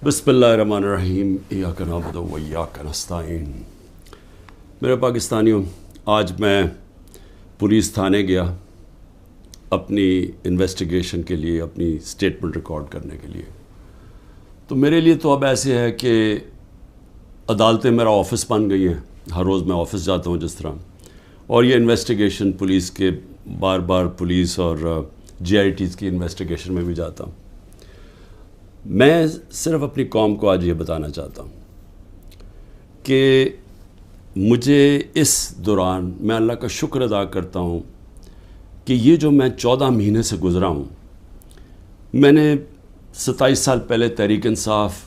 بسم اللہ الرحمن الرحیم ایاک نعبد و ایاک نستعین۔ میرے پاکستانیوں، آج میں پولیس تھانے گیا اپنی انویسٹیگیشن کے لیے، اپنی سٹیٹمنٹ ریکارڈ کرنے کے لیے۔ تو میرے لیے تو اب ایسے ہے کہ عدالتیں میرا آفس بن گئی ہیں، ہر روز میں آفس جاتا ہوں جس طرح، اور یہ انویسٹیگیشن پولیس کے بار بار پولیس اور جی آئی ٹیز کی انویسٹیگیشن میں بھی جاتا ہوں۔ میں صرف اپنی قوم کو آج یہ بتانا چاہتا ہوں کہ مجھے اس دوران میں اللہ کا شکر ادا کرتا ہوں کہ یہ جو میں 14 مہینے سے گزرا ہوں، میں نے 27 سال پہلے تحریک انصاف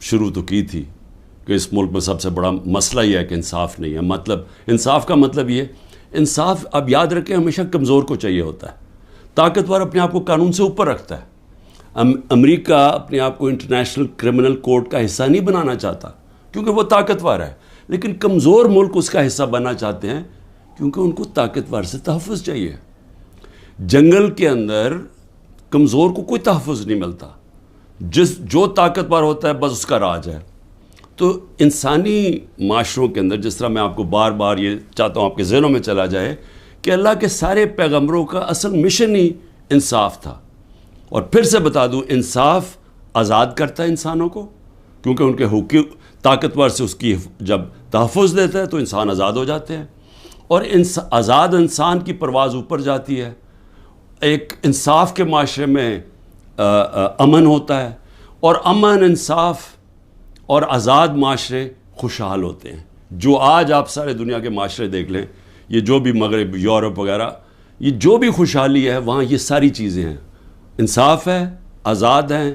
شروع تو کی تھی کہ اس ملک میں سب سے بڑا مسئلہ یہ ہے کہ انصاف نہیں ہے۔ مطلب انصاف کا مطلب یہ، انصاف اب یاد رکھیں ہمیشہ کمزور کو چاہیے ہوتا ہے، طاقتور اپنے آپ کو قانون سے اوپر رکھتا ہے۔ امریکہ اپنے آپ کو انٹرنیشنل کرمنل کورٹ کا حصہ نہیں بنانا چاہتا کیونکہ وہ طاقتور ہے، لیکن کمزور ملک اس کا حصہ بننا چاہتے ہیں کیونکہ ان کو طاقتور سے تحفظ چاہیے۔ جنگل کے اندر کمزور کو کوئی تحفظ نہیں ملتا، جو طاقتور ہوتا ہے بس اس کا راج ہے۔ تو انسانی معاشروں کے اندر، جس طرح میں آپ کو بار بار یہ چاہتا ہوں آپ کے ذہنوں میں چلا جائے کہ اللہ کے سارے پیغمبروں کا اصل مشن ہی انصاف تھا۔ اور پھر سے بتا دوں، انصاف آزاد کرتا ہے انسانوں کو، کیونکہ ان کے حقوق طاقتور سے اس کی جب تحفظ دیتا ہے تو انسان آزاد ہو جاتے ہیں، اور آزاد انسان کی پرواز اوپر جاتی ہے۔ ایک انصاف کے معاشرے میں امن ہوتا ہے، اور امن، انصاف اور آزاد معاشرے خوشحال ہوتے ہیں۔ جو آج آپ سارے دنیا کے معاشرے دیکھ لیں، یہ جو بھی مغرب، یورپ وغیرہ، یہ جو بھی خوشحالی ہے وہاں یہ ساری چیزیں ہیں، انصاف ہے، آزاد ہیں،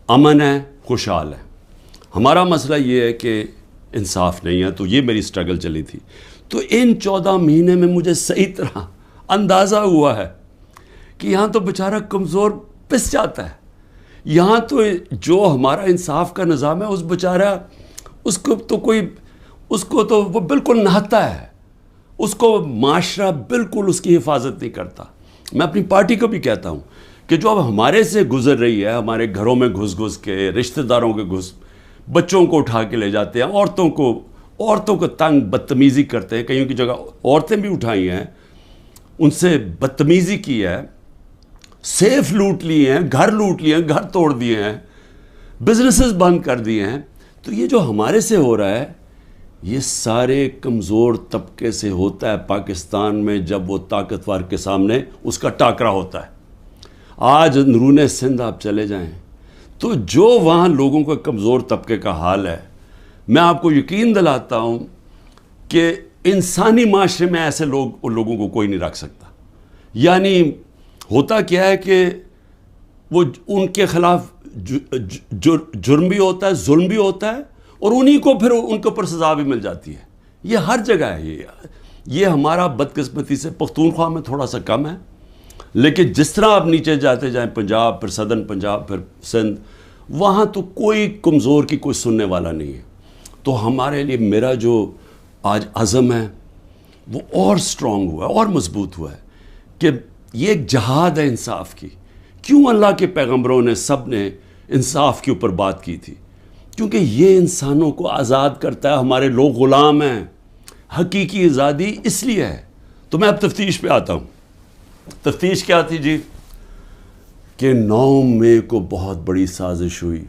امن ہے، خوشحال ہے۔ ہمارا مسئلہ یہ ہے کہ انصاف نہیں ہے، تو یہ میری سٹرگل چلی تھی۔ تو ان 14 مہینے میں مجھے صحیح طرح اندازہ ہوا ہے کہ یہاں تو بیچارہ کمزور پس جاتا ہے، یہاں تو جو ہمارا انصاف کا نظام ہے، اس بیچارہ اس کو تو وہ بالکل نہتا ہے، اس کو معاشرہ بالکل اس کی حفاظت نہیں کرتا۔ میں اپنی پارٹی کو بھی کہتا ہوں کہ جو اب ہمارے سے گزر رہی ہے، ہمارے گھروں میں گھس کے، رشتہ داروں کے بچوں کو اٹھا کے لے جاتے ہیں، عورتوں کو تنگ بدتمیزی کرتے ہیں، کئیوں کی جگہ عورتیں بھی اٹھائی ہیں، ان سے بدتمیزی کی ہے، سیف لوٹ لیے ہیں، گھر لوٹ لیے ہیں، گھر توڑ دیے ہیں، بزنسز بند کر دیے ہیں۔ تو یہ جو ہمارے سے ہو رہا ہے، یہ سارے کمزور طبقے سے ہوتا ہے پاکستان میں، جب وہ طاقتور کے سامنے اس کا ٹاکرا ہوتا ہے۔ آج اندرون سندھ آپ چلے جائیں تو جو وہاں لوگوں کا کمزور طبقے کا حال ہے، میں آپ کو یقین دلاتا ہوں کہ انسانی معاشرے میں ایسے لوگوں کو کوئی نہیں رکھ سکتا۔ یعنی ہوتا کیا ہے کہ وہ ان کے خلاف جرم بھی ہوتا ہے، ظلم بھی ہوتا ہے، اور انہی کو پھر ان کے اوپر سزا بھی مل جاتی ہے۔ یہ ہر جگہ ہے، یہ ہمارا بدقسمتی سے پختونخوا میں تھوڑا سا کم ہے، لیکن جس طرح آپ نیچے جاتے جائیں، پنجاب، پھر صدرن پنجاب، پھر سندھ، وہاں تو کوئی کمزور کی کوئی سننے والا نہیں ہے۔ تو ہمارے لیے میرا جو آج عزم ہے وہ اور سٹرونگ ہوا ہے، اور مضبوط ہوا ہے کہ یہ ایک جہاد ہے انصاف کی۔ کیوں اللہ کے پیغمبروں نے سب نے انصاف کے اوپر بات کی تھی؟ کیونکہ یہ انسانوں کو آزاد کرتا ہے، ہمارے لوگ غلام ہیں۔ حقیقی آزادی اس لیے ہے۔ تو میں اب تفتیش پہ آتا ہوں۔ تفتیش کیا تھی جی؟ کہ 9 مئی کو بہت بڑی سازش ہوئی،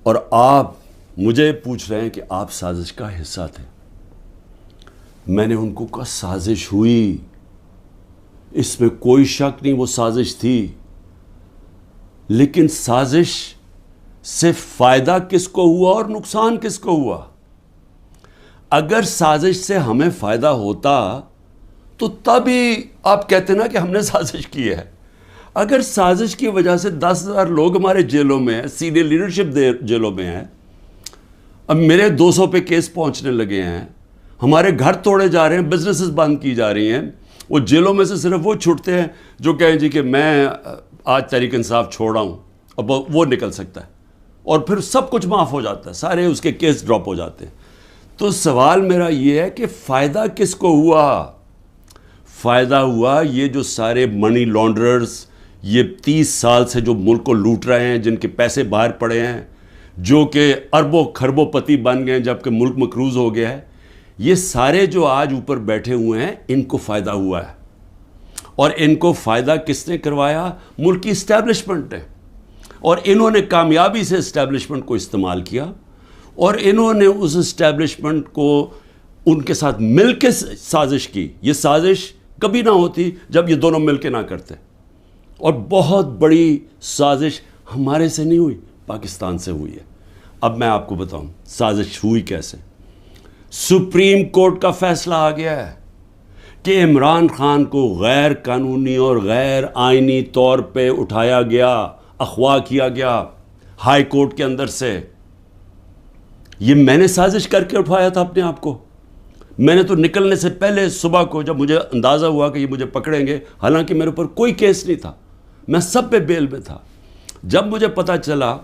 اور آپ مجھے پوچھ رہے ہیں کہ آپ سازش کا حصہ تھے۔ میں نے ان کو کہا سازش ہوئی، اس میں کوئی شک نہیں، وہ سازش تھی، لیکن سازش سے فائدہ کس کو ہوا اور نقصان کس کو ہوا؟ اگر سازش سے ہمیں فائدہ ہوتا تو تبھی آپ کہتے نا کہ ہم نے سازش کی ہے۔ اگر سازش کی وجہ سے 10,000 لوگ ہمارے جیلوں میں ہیں، سینئر لیڈرشپ جیلوں میں ہیں، اب میرے 200 پہ کیس پہنچنے لگے ہیں، ہمارے گھر توڑے جا رہے ہیں، بزنسز بند کی جا رہی ہیں، وہ جیلوں میں سے صرف وہ چھوٹتے ہیں جو کہیں جی کہ میں آج تحریک انصاف چھوڑ رہا ہوں، اب وہ نکل سکتا ہے، اور پھر سب کچھ معاف ہو جاتا ہے، سارے اس کے کیس ڈراپ ہو جاتے ہیں۔ تو سوال میرا یہ ہے کہ فائدہ کس کو ہوا؟ فائدہ ہوا یہ جو سارے منی لانڈررز، یہ 30 سال سے جو ملک کو لوٹ رہے ہیں، جن کے پیسے باہر پڑے ہیں، جو کہ اربوں کھربوں پتی بن گئے جبکہ ملک مقروض ہو گیا ہے، یہ سارے جو آج اوپر بیٹھے ہوئے ہیں ان کو فائدہ ہوا ہے. اور ان کو فائدہ کس نے کروایا؟ ملک کی اسٹیبلشمنٹ نے. اور انہوں نے کامیابی سے اسٹیبلشمنٹ کو استعمال کیا، اور انہوں نے اس اسٹیبلشمنٹ کو ان کے ساتھ مل کے سازش کی. یہ سازش کبھی نہ ہوتی جب یہ دونوں مل کے نہ کرتے. اور بہت بڑی سازش ہمارے سے نہیں ہوئی، پاکستان سے ہوئی ہے. اب میں آپ کو بتاؤں سازش ہوئی کیسے. سپریم کورٹ کا فیصلہ آ گیا ہے کہ عمران خان کو غیر قانونی اور غیر آئینی طور پہ اٹھایا گیا، اغوا کیا گیا ہائی کورٹ کے اندر سے. یہ میں نے سازش کر کے اٹھوایا تھا اپنے آپ کو. میں نے تو نکلنے سے پہلے صبح کو جب مجھے اندازہ ہوا کہ یہ مجھے پکڑیں گے، حالانکہ میرے اوپر کوئی کیس نہیں تھا، میں سب پہ بیل میں تھا، جب مجھے پتہ چلا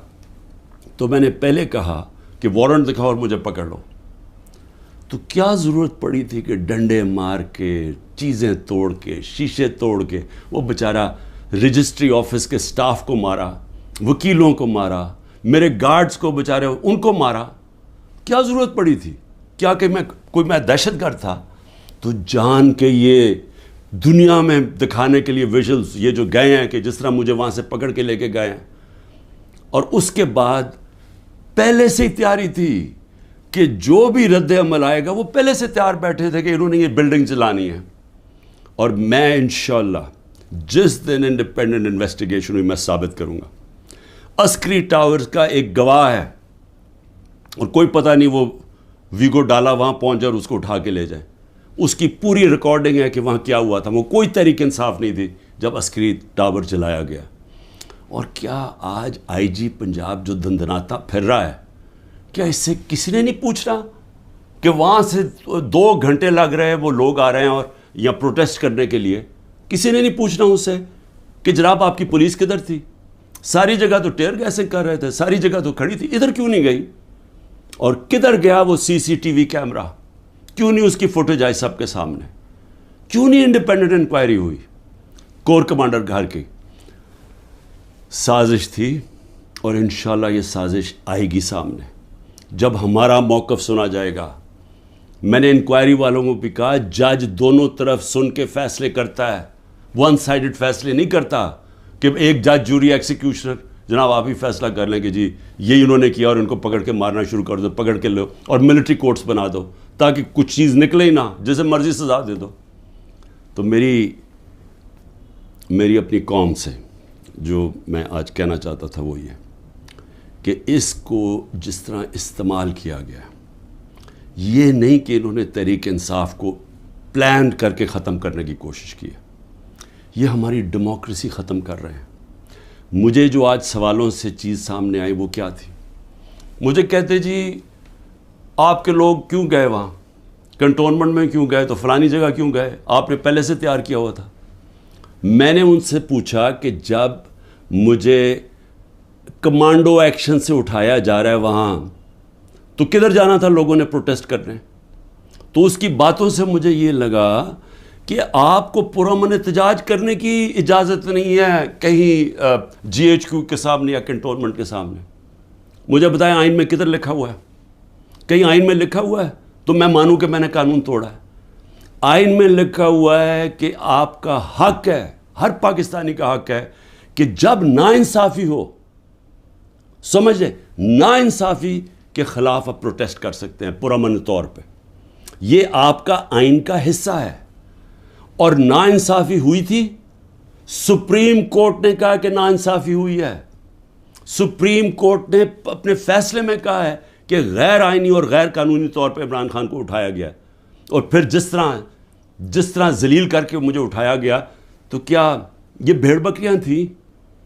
تو میں نے پہلے کہا کہ وارنٹ دکھاؤ اور مجھے پکڑ لو. تو کیا ضرورت پڑی تھی کہ ڈنڈے مار کے، چیزیں توڑ کے، شیشے توڑ کے، وہ بیچارہ رجسٹری آفس کے سٹاف کو مارا، وکیلوں کو مارا، میرے گارڈز کو بیچارے ان کو مارا. کیا ضرورت پڑی تھی؟ کیا کہ میں دہشت گرد تھا؟ تو جان کے یہ دنیا میں دکھانے کے لیے ویژلز یہ جو گئے ہیں کہ جس طرح مجھے وہاں سے پکڑ کے لے کے گئے ہیں. اور اس کے بعد پہلے سے ہی تیاری تھی کہ جو بھی رد عمل آئے گا وہ پہلے سے تیار بیٹھے تھے کہ انہوں نے یہ بلڈنگ چلانی ہے. اور میں انشاءاللہ جس دن انڈیپینڈنٹ انویسٹیگیشن ہوئی میں ثابت کروں گا. عسکری ٹاورز کا ایک گواہ ہے اور کوئی پتہ نہیں وہ ویگو ڈالا وہاں پہنچ جائے اور اس کو اٹھا کے لے جائے. اس کی پوری ریکارڈنگ ہے کہ وہاں کیا ہوا تھا. وہ کوئی تحریک انصاف نہیں تھی جب عسکری ٹاور چلایا گیا. اور کیا آج آئی جی پنجاب جو دندناتا پھر رہا ہے، کیا اس سے کسی نے نہیں پوچھنا کہ وہاں سے 2 گھنٹے لگ رہے ہیں، وہ لوگ آ رہے ہیں اور یا پروٹیسٹ کرنے کے لیے، کسی نے نہیں پوچھنا اس سے کہ جناب آپ کی پولیس کدھر تھی؟ ساری جگہ تو ٹیئر گیسنگ کر رہے تھے، ساری جگہ تو کھڑی تھی، ادھر کیوں نہیں گئی؟ اور کدھر گیا وہ سی سی ٹی وی کیمرہ؟ کیوں نہیں اس کی فوٹیج آئی سب کے سامنے؟ کیوں نہیں انڈیپینڈنٹ انکوائری ہوئی؟ کور کمانڈر گھر کی سازش تھی، اور انشاءاللہ یہ سازش آئے گی سامنے جب ہمارا موقف سنا جائے گا. میں نے انکوائری والوں کو بھی کہا جج دونوں طرف سن کے فیصلے کرتا ہے، ون سائیڈڈ فیصلے نہیں کرتا کہ ایک جج جوری ایکسیکیوشنر جناب آپ ہی فیصلہ کر لیں کہ جی یہی انہوں نے کیا اور ان کو پکڑ کے مارنا شروع کر دو، پکڑ کے لو اور ملٹری کورٹس بنا دو تاکہ کچھ چیز نکلے ہی نہ، جیسے مرضی سزا دے دو. تو میری اپنی قوم سے جو میں آج کہنا چاہتا تھا وہ یہ کہ اس کو جس طرح استعمال کیا گیا، یہ نہیں کہ انہوں نے تحریک انصاف کو پلان کر کے ختم کرنے کی کوشش کی ہے. یہ ہماری ڈیموکریسی ختم کر رہے ہیں. مجھے جو آج سوالوں سے چیز سامنے آئی وہ کیا تھی؟ مجھے کہتے جی آپ کے لوگ کیوں گئے وہاں، کنٹونمنٹ میں کیوں گئے، تو فلانی جگہ کیوں گئے، آپ نے پہلے سے تیار کیا ہوا تھا. میں نے ان سے پوچھا کہ جب مجھے کمانڈو ایکشن سے اٹھایا جا رہا ہے وہاں تو کدھر جانا تھا لوگوں نے پروٹیسٹ کرنے؟ تو اس کی باتوں سے مجھے یہ لگا کہ آپ کو پرامن احتجاج کرنے کی اجازت نہیں ہے کہیں جی ایچ کیو کے سامنے یا کنٹونمنٹ کے سامنے. مجھے بتائیں آئین میں کدھر لکھا ہوا ہے؟ کہیں آئین میں لکھا ہوا ہے تو میں مانوں کہ میں نے قانون توڑا ہے. آئین میں لکھا ہوا ہے کہ آپ کا حق ہے، ہر پاکستانی کا حق ہے کہ جب ناانصافی ہو، سمجھے، ناانصافی کے خلاف آپ پروٹیسٹ کر سکتے ہیں پرامن طور پہ. یہ آپ کا آئین کا حصہ ہے. اور ناانصافی ہوئی تھی، سپریم کورٹ نے کہا کہ ناانصافی ہوئی ہے. سپریم کورٹ نے اپنے فیصلے میں کہا ہے کہ غیر آئینی اور غیر قانونی طور پہ عمران خان کو اٹھایا گیا. اور پھر جس طرح ذلیل کر کے مجھے اٹھایا گیا، تو کیا یہ بھیڑ بکریاں تھیں؟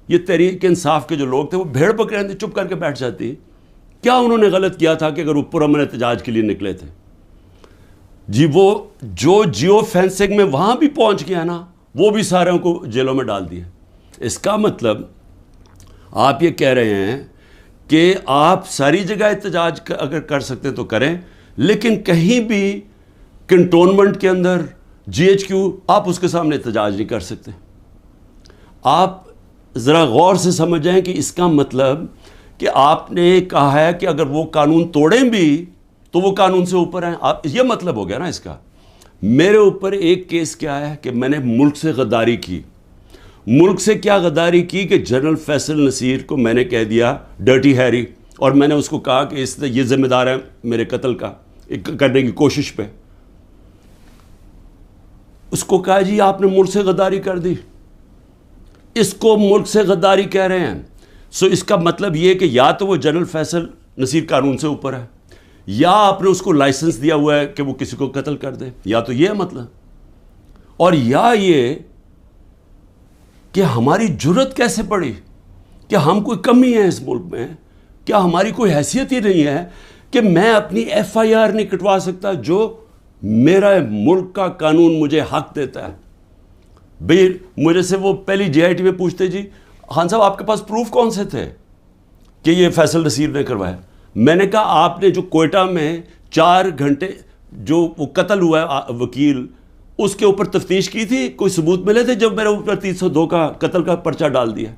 یہ تحریک انصاف کے جو لوگ تھے وہ بھیڑ بکریاں تھیں، چپ کر کے بیٹھ جاتی؟ کیا انہوں نے غلط کیا تھا کہ اگر وہ پرامن احتجاج کے لیے نکلے تھے؟ جی وہ جو جیو فینسنگ میں وہاں بھی پہنچ گیا نا، وہ بھی ساروں کو جیلوں میں ڈال دیا. اس کا مطلب آپ یہ کہہ رہے ہیں کہ آپ ساری جگہ احتجاج اگر کر سکتے تو کریں، لیکن کہیں بھی کنٹونمنٹ کے اندر جی ایچ کیو آپ اس کے سامنے احتجاج نہیں کر سکتے. آپ ذرا غور سے سمجھ جائیں کہ اس کا مطلب کہ آپ نے کہا ہے کہ اگر وہ قانون توڑیں بھی تو وہ قانون سے اوپر ہیں. یہ مطلب ہو گیا نا اس کا. میرے اوپر ایک کیس کیا ہے کہ میں نے ملک سے غداری کی. ملک سے کیا غداری کی کہ جنرل فیصل نصیر کو میں نے کہہ دیا ڈرٹی ہیری, اور میں نے اس کو کہا کہ یہ ذمہ دار ہے میرے قتل کا کرنے کی کوشش پہ. اس کو کہا جی آپ نے ملک سے غداری کر دی. اس کو ملک سے غداری کہہ رہے ہیں. سو اس کا مطلب یہ کہ یا تو وہ جنرل فیصل نصیر قانون سے اوپر ہے, یا آپ نے اس کو لائسنس دیا ہوا ہے کہ وہ کسی کو قتل کر دے, یا تو یہ مطلب, اور یا یہ کہ ہماری جرت کیسے پڑی, کہ ہم کوئی کمی ہے اس ملک میں, کیا ہماری کوئی حیثیت ہی نہیں ہے کہ میں اپنی ایف آئی آر نہیں کٹوا سکتا جو میرا ملک کا قانون مجھے حق دیتا ہے. بھئی مجھے سے وہ پہلی جے آئی ٹی میں پوچھتے جی خان صاحب آپ کے پاس پروف کون سے تھے کہ یہ فیصل نصیر نے کروایا. میں نے کہا آپ نے جو کوئٹہ میں 4 گھنٹے جو وہ قتل ہوا ہے وکیل, اس کے اوپر تفتیش کی تھی, کوئی ثبوت ملے تھے جب میرے اوپر 302 کا قتل کا پرچہ ڈال دیا؟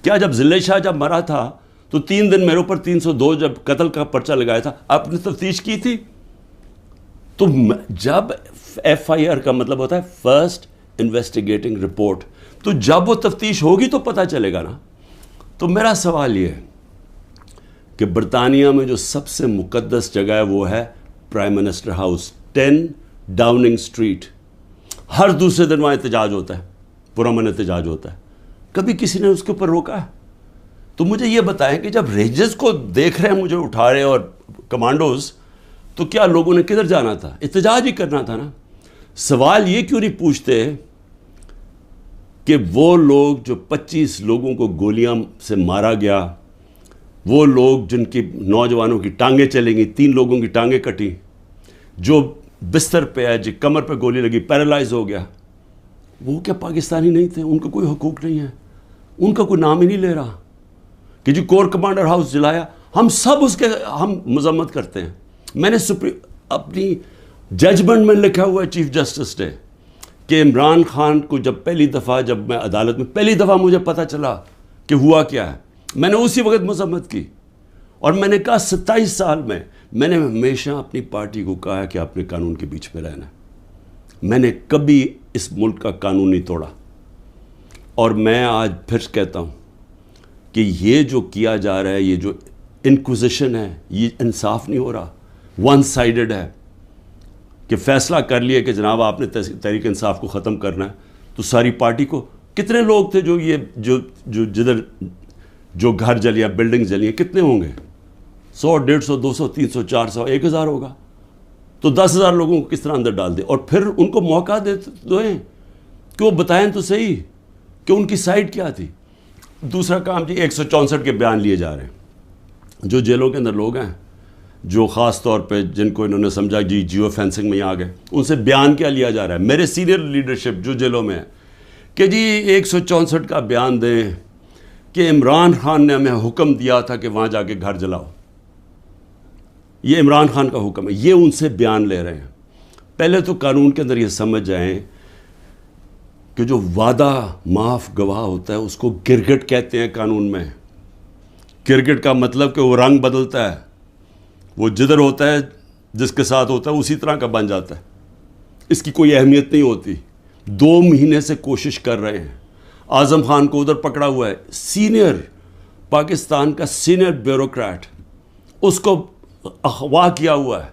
کیا جب ضلع شاہ جب مرا تھا تو 3 دن میرے اوپر 302 جب قتل کا پرچہ لگایا تھا, آپ نے تفتیش کی تھی؟ تو جب ایف آئی آر کا مطلب ہوتا ہے فرسٹ انویسٹیگیٹنگ رپورٹ, تو جب وہ تفتیش ہوگی تو پتہ چلے گا نا. تو میرا سوال یہ ہے کہ برطانیہ میں جو سب سے مقدس جگہ ہے وہ ہے prime minister house, 10 Downing street. ہر دوسرے دن وہاں احتجاج ہوتا ہے, پرامن احتجاج ہوتا ہے. کبھی کسی نے اس کے اوپر روکا ہے؟ تو مجھے یہ بتائیں کہ جب رینجرز کو دیکھ رہے ہیں مجھے اٹھا رہے اور کمانڈوز, تو کیا لوگوں نے کدھر جانا تھا؟ احتجاج ہی کرنا تھا نا. سوال یہ کیوں نہیں پوچھتے کہ وہ لوگ جو 25 لوگوں کو گولیاں سے مارا گیا, وہ لوگ جن کی نوجوانوں کی ٹانگیں چلیں گی, 3 لوگوں کی ٹانگیں کٹی, جو بستر پہ ہے, جو کمر پہ گولی لگی پیرالائز ہو گیا, وہ کیا پاکستانی نہیں تھے؟ ان کا کوئی حقوق نہیں ہے, ان کا کوئی نام ہی نہیں لے رہا کہ جی کور کمانڈر ہاؤس جلایا. ہم سب اس کے ہم مذمت کرتے ہیں. میں نے اپنی ججمنٹ میں لکھا ہوا ہے چیف جسٹس نے کہ عمران خان کو جب پہلی دفعہ جب میں عدالت میں پہلی دفعہ مجھے پتہ چلا کہ ہوا کیا ہے, میں نے اسی وقت مذمت کی, اور میں نے کہا 27 سال میں نے ہمیشہ اپنی پارٹی کو کہا ہے کہ اپنے قانون کے بیچ میں رہنا ہے. میں نے کبھی اس ملک کا قانون نہیں توڑا, اور میں آج پھر کہتا ہوں کہ یہ جو کیا جا رہا ہے, یہ جو انکوزیشن ہے, یہ انصاف نہیں ہو رہا, ون سائیڈڈ ہے. کہ فیصلہ کر لیے کہ جناب آپ نے تحریک انصاف کو ختم کرنا ہے, تو ساری پارٹی کو, کتنے لوگ تھے جو یہ جو جدھر جو گھر جلیا, بلڈنگ جلی, کتنے ہوں گے؟ 100, 150, 200, 300, 400, 1000 ہوگا. تو 10,000 لوگوں کو کس طرح اندر ڈال دیں, اور پھر ان کو موقع دیں کہ وہ بتائیں تو صحیح کہ ان کی سائڈ کیا تھی. دوسرا کام جی 164 کے بیان لیے جا رہے ہیں. جو جیلوں کے اندر لوگ ہیں جو خاص طور پہ جن کو انہوں نے سمجھا جی جیو فینسنگ میں آ گئے, ان سے بیان کیا لیا جا رہا ہے؟ میرے سینئر لیڈرشپ جو جیلوں میں ہے کہ جی 164 کا بیان دیں کہ عمران خان نے ہمیں حکم دیا تھا کہ وہاں جا کے گھر جلاؤ. یہ عمران خان کا حکم ہے, یہ ان سے بیان لے رہے ہیں. پہلے تو قانون کے اندر یہ سمجھ جائیں کہ جو وعدہ معاف گواہ ہوتا ہے اس کو گرگٹ کہتے ہیں قانون میں. گرگٹ کا مطلب کہ وہ رنگ بدلتا ہے, وہ جدھر ہوتا ہے جس کے ساتھ ہوتا ہے اسی طرح کا بن جاتا ہے, اس کی کوئی اہمیت نہیں ہوتی. 2 مہینے سے کوشش کر رہے ہیں. اعظم خان کو ادھر پکڑا ہوا ہے, سینئر پاکستان کا سینئر بیوروکریٹ, اس کو اغوا کیا ہوا ہے.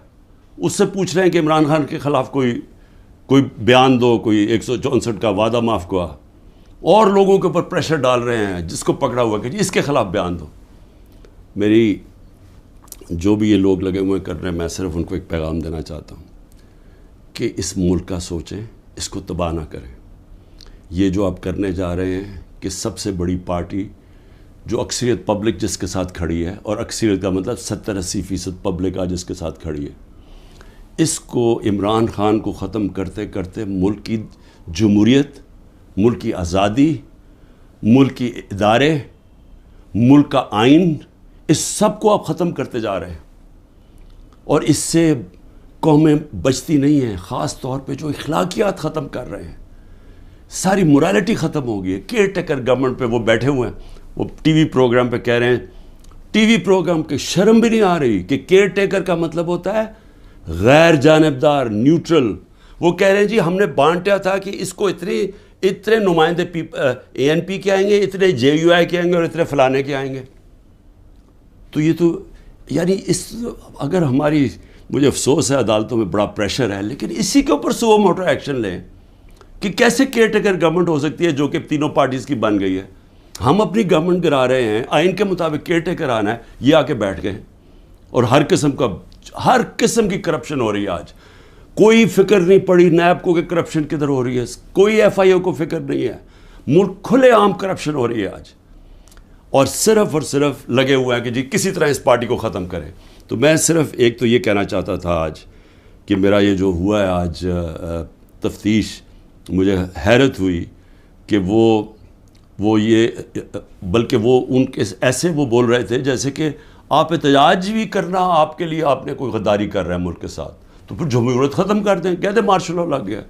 اس سے پوچھ رہے ہیں کہ عمران خان کے خلاف کوئی بیان دو, کوئی 164 کا وعدہ معاف گواہ, اور لوگوں کے اوپر پریشر ڈال رہے ہیں جس کو پکڑا ہوا کہ اس کے خلاف بیان دو. میری جو بھی یہ لوگ لگے ہوئے کر رہے ہیں, میں صرف ان کو ایک پیغام دینا چاہتا ہوں کہ اس ملک کا سوچیں, اس کو تباہ نہ کریں. یہ جو آپ کرنے جا رہے ہیں کہ سب سے بڑی پارٹی جو اکثریت پبلک جس کے ساتھ کھڑی ہے, اور اکثریت کا مطلب 70-80% پبلک آج جس کے ساتھ کھڑی ہے, اس کو عمران خان کو ختم کرتے کرتے ملک کی جمہوریت, ملک کی آزادی, ملک کی ادارے, ملک کا آئین, اس سب کو آپ ختم کرتے جا رہے ہیں. اور اس سے قومیں بچتی نہیں ہیں, خاص طور پہ جو اخلاقیات ختم کر رہے ہیں. ساری morality ختم ہو گئی ہے. کیئر ٹیکر گورنمنٹ پہ وہ بیٹھے ہوئے ہیں, وہ ٹی وی پروگرام پہ کہہ رہے ہیں, ٹی وی پروگرام کی شرم بھی نہیں آ رہی کہ کیئر ٹیکر کا مطلب ہوتا ہے غیر جانبدار, نیوٹرل. وہ کہہ رہے ہیں جی ہم نے بانٹا تھا کہ اس کو اتنے نمائندے اے این پی کے آئیں گے, اتنے جے یو آئی کے آئیں گے اور اتنے فلانے کے آئیں گے. تو یہ تو یعنی اگر ہماری, مجھے افسوس ہے عدالتوں میں بڑا پریشر ہے, لیکن اسی کے اوپر سو موٹر ایکشن لیں کہ کیسے کیئر ٹیکر گورنمنٹ ہو سکتی ہے جو کہ تینوں پارٹیز کی بن گئی ہے. ہم اپنی گورنمنٹ گرا رہے ہیں, آئین کے مطابق کیئر ٹیکر آنا ہے, یہ آ کے بیٹھ گئے اور ہر قسم کی کرپشن ہو رہی ہے. آج کوئی فکر نہیں پڑی نیب کو کہ کرپشن کدھر ہو رہی ہے, کوئی ایف آئی او کو فکر نہیں ہے. ملک کھلے عام کرپشن ہو رہی ہے آج, اور صرف لگے ہوئے ہیں کہ جی کسی طرح اس پارٹی کو ختم کریں. تو میں صرف ایک تو یہ کہنا چاہتا تھا آج کہ میرا یہ جو ہوا ہے آج تفتیش, مجھے حیرت ہوئی کہ وہ یہ, بلکہ وہ ان کے ایسے وہ بول رہے تھے جیسے کہ آپ احتجاج بھی کرنا آپ کے لیے, آپ نے کوئی غداری کر رہا ہے ملک کے ساتھ, تو پھر جمہوریت ختم کر دیں, کہہ دیں مارشل لا لگ گیا,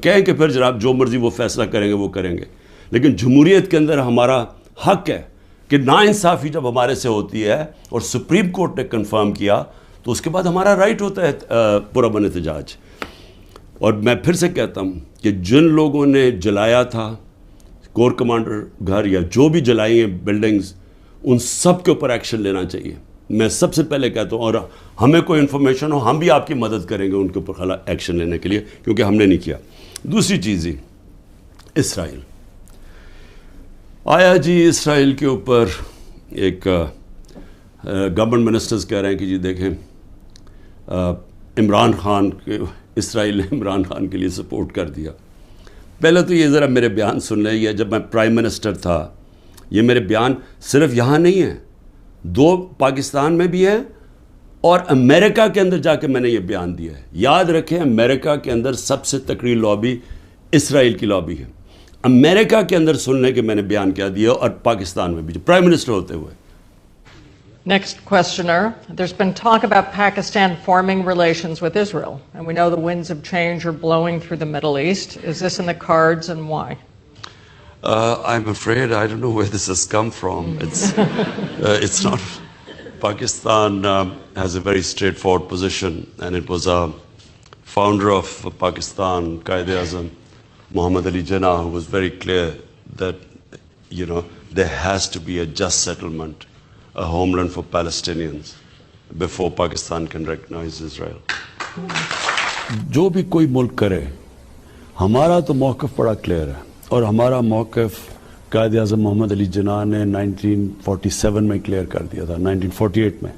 کہیں کہ پھر جناب جو مرضی وہ فیصلہ کریں گے وہ کریں گے. لیکن جمہوریت کے اندر ہمارا حق ہے کہ ناانصافی جب ہمارے سے ہوتی ہے اور سپریم کورٹ نے کنفرم کیا تو اس کے بعد ہمارا رائٹ ہوتا ہے پرامن احتجاج. اور میں پھر سے کہتا ہوں کہ جن لوگوں نے جلایا تھا کور کمانڈر گھر یا جو بھی جلائی ہیں بلڈنگز, ان سب کے اوپر ایکشن لینا چاہیے. میں سب سے پہلے کہتا ہوں, اور ہمیں کوئی انفارمیشن ہو ہم بھی آپ کی مدد کریں گے ان کے اوپر ایکشن لینے کے لیے, کیونکہ ہم نے نہیں کیا. دوسری چیز ہی اسرائیل آیا جی, اسرائیل کے اوپر ایک گورنمنٹ منسٹرز کہہ رہے ہیں کہ جی دیکھیں عمران خان کے, اسرائیل نے عمران خان کے لیے سپورٹ کر دیا. پہلے تو یہ ذرا میرے بیان سن لیں, یہ جب میں پرائم منسٹر تھا, یہ میرے بیان صرف یہاں نہیں ہیں, 2 پاکستان میں بھی ہے اور امریکہ کے اندر جا کے میں نے یہ بیان دیا ہے. یاد رکھیں امریکہ کے اندر سب سے تکڑی لابی اسرائیل کی لابی ہے. امریکہ کے اندر سننے کے میں نے بیان کیا دیا, اور پاکستان میں بھی پرائم منسٹر ہوتے ہوئے. Next questioner. There's been talk about Pakistan forming relations with Israel, and we know the winds of change are blowing through the Middle East. Is this in the cards, and why? I'm afraid I don't know where this has come from. It's not. Pakistan has a very straightforward position, and it was a founder of Pakistan, Quaid-e-Azam, Muhammad Ali Jinnah, who was very clear that, there has to be a just settlement, a homeland for Palestinians before Pakistan can recognize Israel. جو بھی کوئی ملک کرے, ہمارا تو موقف بڑا clear ہے, اور ہمارا موقف قائد اعظم محمد علی جناح نے 1947 میں کلیئر کر دیا تھا, 1948 میں,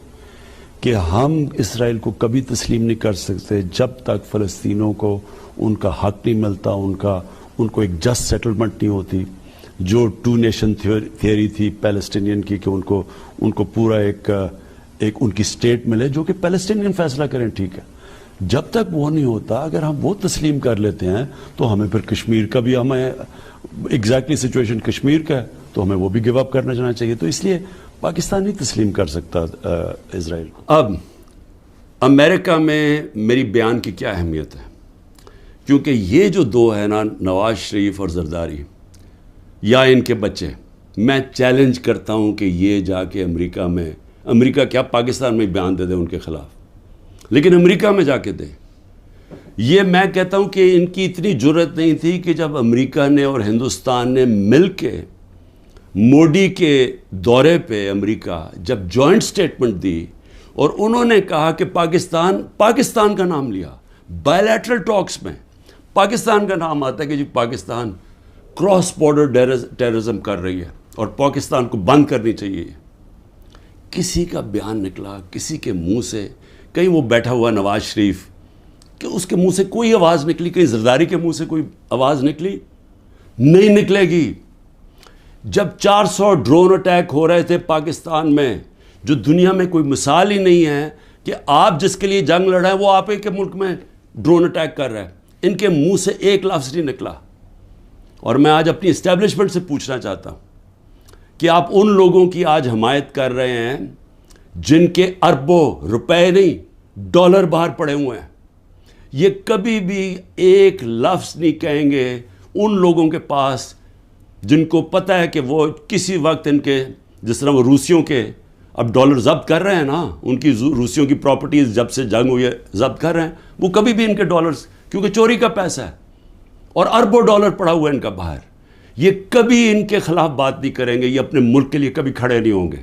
کہ ہم اسرائیل کو کبھی تسلیم نہیں کر سکتے جب تک فلسطینوں کو ان کا حق نہیں ملتا, ان کو ایک جسٹ سیٹلمنٹ نہیں ہوتی. جو 2 نیشن تھیوری تھی پیلسٹینین کی کہ ان کو پورا ایک ان کی اسٹیٹ ملے جو کہ پیلسٹینین فیصلہ کریں, ٹھیک ہے. جب تک وہ نہیں ہوتا, اگر ہم وہ تسلیم کر لیتے ہیں تو ہمیں پھر کشمیر کا بھی, ہمیں ایگزیکٹلی سچویشن کشمیر کا ہے تو ہمیں وہ بھی گیو اپ کرنا چاہنا چاہیے. تو اس لیے پاکستان نہیں تسلیم کر سکتا اسرائیل کو. اب امریکہ میں میری بیان کی کیا اہمیت ہے, کیونکہ یہ جو 2 ہیں نا, نواز شریف اور زرداری یا ان کے بچے, میں چیلنج کرتا ہوں کہ یہ جا کے امریکہ کیا پاکستان میں بیان دے دیں ان کے خلاف, لیکن امریکہ میں جا کے دیں. یہ میں کہتا ہوں کہ ان کی اتنی جرت نہیں تھی کہ جب امریکہ نے اور ہندوستان نے مل کے موڈی کے دورے پہ امریکہ جب جوائنٹ سٹیٹمنٹ دی اور انہوں نے کہا کہ پاکستان کا نام لیا بائیلیٹرل ٹاکس میں, پاکستان کا نام آتا ہے کہ جی پاکستان کراس بارڈر ٹیررزم کر رہی ہے اور پاکستان کو بند کرنی چاہیے. کسی کا بیان نکلا کسی کے منہ سے, کہیں وہ بیٹھا ہوا نواز شریف کہ اس کے منہ سے کوئی آواز نکلی, کہیں زرداری کے منہ سے کوئی آواز نکلی؟ نہیں نکلے گی. جب 400 ڈرون اٹیک ہو رہے تھے پاکستان میں, جو دنیا میں کوئی مثال ہی نہیں ہے کہ آپ جس کے لیے جنگ لڑ رہے ہیں وہ آپ کے ملک میں ڈرون اٹیک کر رہے ہیں, ان کے منہ سے ایک لفظ نہیں نکلا. اور میں آج اپنی اسٹیبلشمنٹ سے پوچھنا چاہتا ہوں کہ آپ ان لوگوں کی آج حمایت کر رہے ہیں جن کے اربوں روپے نہیں ڈالر باہر پڑے ہوئے ہیں. یہ کبھی بھی ایک لفظ نہیں کہیں گے ان لوگوں کے پاس جن کو پتہ ہے کہ وہ کسی وقت ان کے، جس طرح وہ روسیوں کے اب ڈالر ضبط کر رہے ہیں نا، ان کی روسیوں کی پراپرٹیز جب سے جنگ ہوئی ہے ضبط کر رہے ہیں، وہ کبھی بھی ان کے ڈالرز، کیونکہ چوری کا پیسہ ہے اور اربوں ڈالر پڑا ہوا ہے ان کا باہر، یہ کبھی ان کے خلاف بات نہیں کریں گے، یہ اپنے ملک کے لیے کبھی کھڑے نہیں ہوں گے.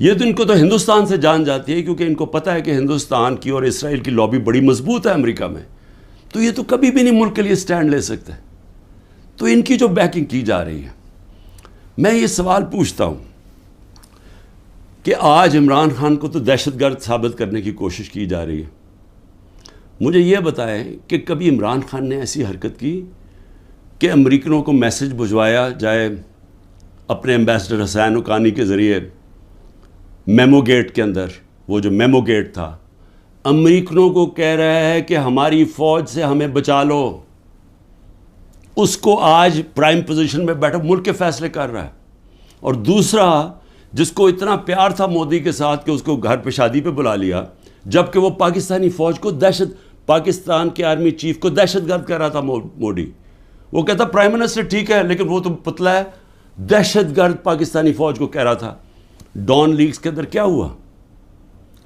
یہ تو ان کو تو ہندوستان سے جان جاتی ہے، کیونکہ ان کو پتہ ہے کہ ہندوستان کی اور اسرائیل کی لابی بڑی مضبوط ہے امریکہ میں، تو یہ تو کبھی بھی نہیں ملک کے لیے سٹینڈ لے سکتے. تو ان کی جو بیکنگ کی جا رہی ہے، میں یہ سوال پوچھتا ہوں کہ آج عمران خان کو تو دہشت گرد ثابت کرنے کی کوشش کی جا رہی ہے. مجھے یہ بتائیں کہ کبھی عمران خان نے ایسی حرکت کی کہ امریکنوں کو میسج بھجوایا جائے اپنے ایمبیسڈر حسین حقانی کے ذریعے میمو گیٹ کے اندر، وہ جو میمو گیٹ تھا، امریکنوں کو کہہ رہا ہے کہ ہماری فوج سے ہمیں بچا لو، اس کو آج پرائم پوزیشن میں بیٹھا ملک کے فیصلے کر رہا ہے. اور دوسرا، جس کو اتنا پیار تھا مودی کے ساتھ کہ اس کو گھر پہ شادی پہ بلا لیا، جبکہ وہ پاکستانی فوج کو پاکستان کے آرمی چیف کو دہشت گرد کہہ رہا تھا مودی. وہ کہتا پرائم منسٹر ٹھیک ہے لیکن وہ تو پتلا ہے، دہشت گرد پاکستانی فوج کو کہہ رہا تھا. ڈان لیگز کے اندر کیا ہوا؟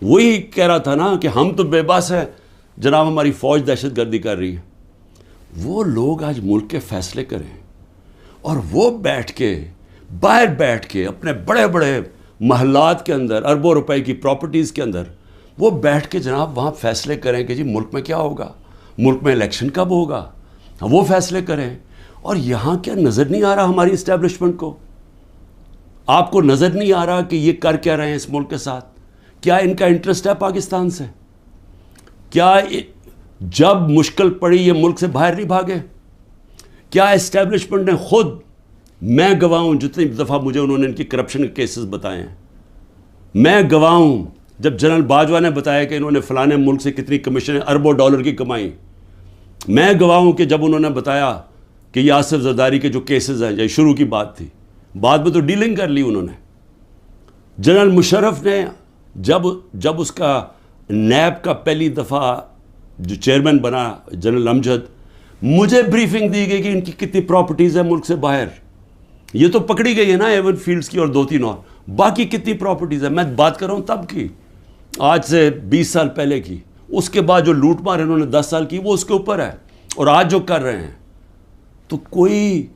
وہی کہہ رہا تھا نا کہ ہم تو بے بس ہیں جناب، ہماری فوج دہشت گردی کر رہی ہے. وہ لوگ آج ملک کے فیصلے کریں اور وہ بیٹھ کے باہر بیٹھ کے اپنے بڑے بڑے محلات کے اندر، اربوں روپے کی پراپرٹیز کے اندر وہ بیٹھ کے جناب وہاں فیصلے کریں کہ جی ملک میں کیا ہوگا، ملک میں الیکشن کب ہوگا، وہ فیصلے کریں. اور یہاں کیا نظر نہیں آ رہا ہماری اسٹیبلشمنٹ کو؟ آپ کو نظر نہیں آ رہا کہ یہ کر کیا رہے ہیں اس ملک کے ساتھ؟ کیا ان کا انٹرسٹ ہے پاکستان سے؟ کیا جب مشکل پڑی یہ ملک سے باہر نہیں بھاگے؟ کیا اسٹیبلشمنٹ نے خود، میں گواہ ہوں جتنی دفعہ مجھے انہوں نے ان کی کرپشن کے کیسز بتائے ہیں، میں گواہ ہوں جب جنرل باجوہ نے بتایا کہ انہوں نے فلانے ملک سے کتنی کمیشن اربوں ڈالر کی کمائی، میں گواہ ہوں کہ جب انہوں نے بتایا کہ یہ آصف زرداری کے جو کیسز ہیں، یہ شروع کی بات تھی، بعد میں تو ڈیلنگ کر لی انہوں نے. جنرل مشرف نے جب اس کا نیب کا پہلی دفعہ جو چیئرمین بنا جنرل امجد، مجھے بریفنگ دی گئی کہ ان کی کتنی پراپرٹیز ہیں ملک سے باہر. یہ تو پکڑی گئی ہے نا ایون فیلڈز کی اور 2-3 اور، باقی کتنی پراپرٹیز ہیں میں بات کر رہا ہوں تب کی، آج سے 20 سال پہلے کی. اس کے بعد جو لوٹ مار انہوں نے 10 سال کی وہ اس کے اوپر ہے، اور آج جو کر رہے ہیں. تو کوئی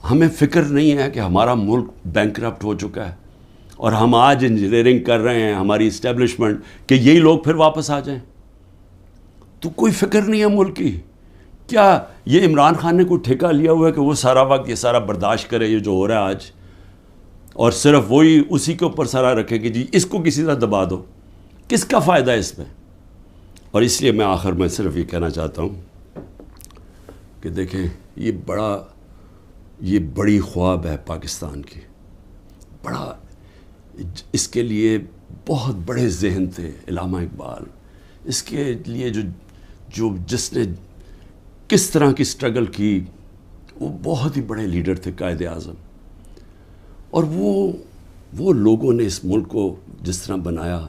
ہمیں فکر نہیں ہے کہ ہمارا ملک بینکرپٹ ہو چکا ہے اور ہم آج انجینئرنگ کر رہے ہیں ہماری اسٹیبلشمنٹ کہ یہی لوگ پھر واپس آ جائیں؟ تو کوئی فکر نہیں ہے ملک کی. کیا یہ عمران خان نے کوئی ٹھیکہ لیا ہوا ہے کہ وہ سارا وقت یہ سارا برداشت کرے یہ جو ہو رہا ہے آج، اور صرف وہی اسی کے اوپر سارا رکھے کہ جی اس کو کسی طرح دبا دو؟ کس کا فائدہ ہے اس میں؟ اور اس لیے میں آخر میں صرف یہ کہنا چاہتا ہوں کہ دیکھیں یہ بڑی خواب ہے پاکستان کی، بڑا، اس کے لیے بہت بڑے ذہن تھے علامہ اقبال، اس کے لیے جس نے کس طرح کی سٹرگل کی، وہ بہت ہی بڑے لیڈر تھے، قائد اعظم. اور وہ لوگوں نے اس ملک کو جس طرح بنایا،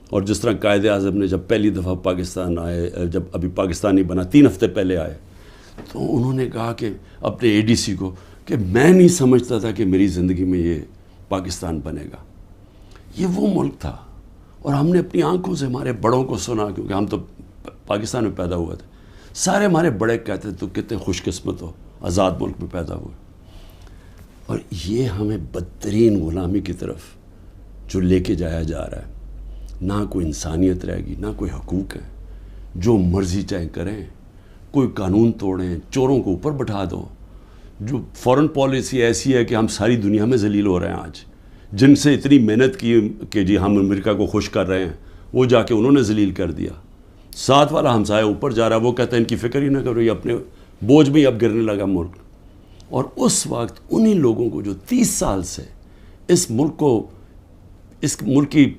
اور جس طرح قائد اعظم نے جب پہلی دفعہ پاکستان آئے، جب ابھی پاکستان نہیں بنا 3 ہفتے پہلے آئے، تو انہوں نے کہا کہ اپنے اے ڈی سی کو کہ میں نہیں سمجھتا تھا کہ میری زندگی میں یہ پاکستان بنے گا. یہ وہ ملک تھا، اور ہم نے اپنی آنکھوں سے ہمارے بڑوں کو سنا، کیونکہ ہم تو پاکستان میں پیدا ہوئے تھے، سارے ہمارے بڑے کہتے تو کتنے خوش قسمت ہو آزاد ملک میں پیدا ہوئے. اور یہ ہمیں بدترین غلامی کی طرف جو لے کے جایا جا رہا ہے، نہ کوئی انسانیت رہے گی، نہ کوئی حقوق ہے، جو مرضی چاہے کریں، کوئی قانون توڑیں، چوروں کو اوپر بٹھا دو. جو فورن پالیسی ایسی ہے کہ ہم ساری دنیا میں ذلیل ہو رہے ہیں آج، جن سے اتنی محنت کی کہ جی ہم امریکہ کو خوش کر رہے ہیں، وہ جا کے انہوں نے ذلیل کر دیا. ساتھ والا ہمسایہ اوپر جا رہا ہے، وہ کہتا ہے ان کی فکر ہی نہ کرو، یہ اپنے بوجھ میں ہی اب گرنے لگا ملک. اور اس وقت انہی لوگوں کو جو 30 سال سے اس ملک کی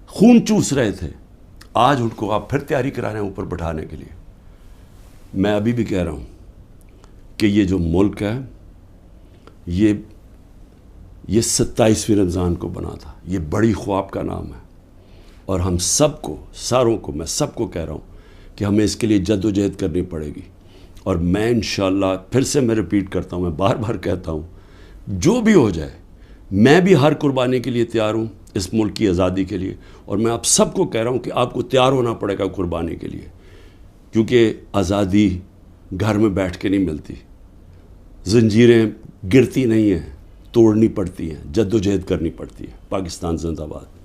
خون چوس رہے تھے، آج ان کو آپ پھر تیاری کرا رہے ہیں اوپر بٹھانے کے لیے. میں ابھی بھی کہہ رہا ہوں کہ یہ جو ملک ہے، یہ 27ویں رمضان کو بنا تھا، یہ بڑی خواب کا نام ہے. اور ہم سب کو، ساروں کو، میں سب کو کہہ رہا ہوں کہ ہمیں اس کے لیے جد و جہد کرنی پڑے گی. اور میں انشاءاللہ پھر سے میں ریپیٹ کرتا ہوں، میں بار بار کہتا ہوں، جو بھی ہو جائے میں بھی ہر قربانی کے لیے تیار ہوں اس ملک کی آزادی کے لیے، اور میں آپ سب کو کہہ رہا ہوں کہ آپ کو تیار ہونا پڑے گا قربانی کے لیے، کیونکہ آزادی گھر میں بیٹھ کے نہیں ملتی، زنجیریں گرتی نہیں ہیں، توڑنی پڑتی ہیں، جد و جہد کرنی پڑتی ہے۔ پاکستان زندہ باد۔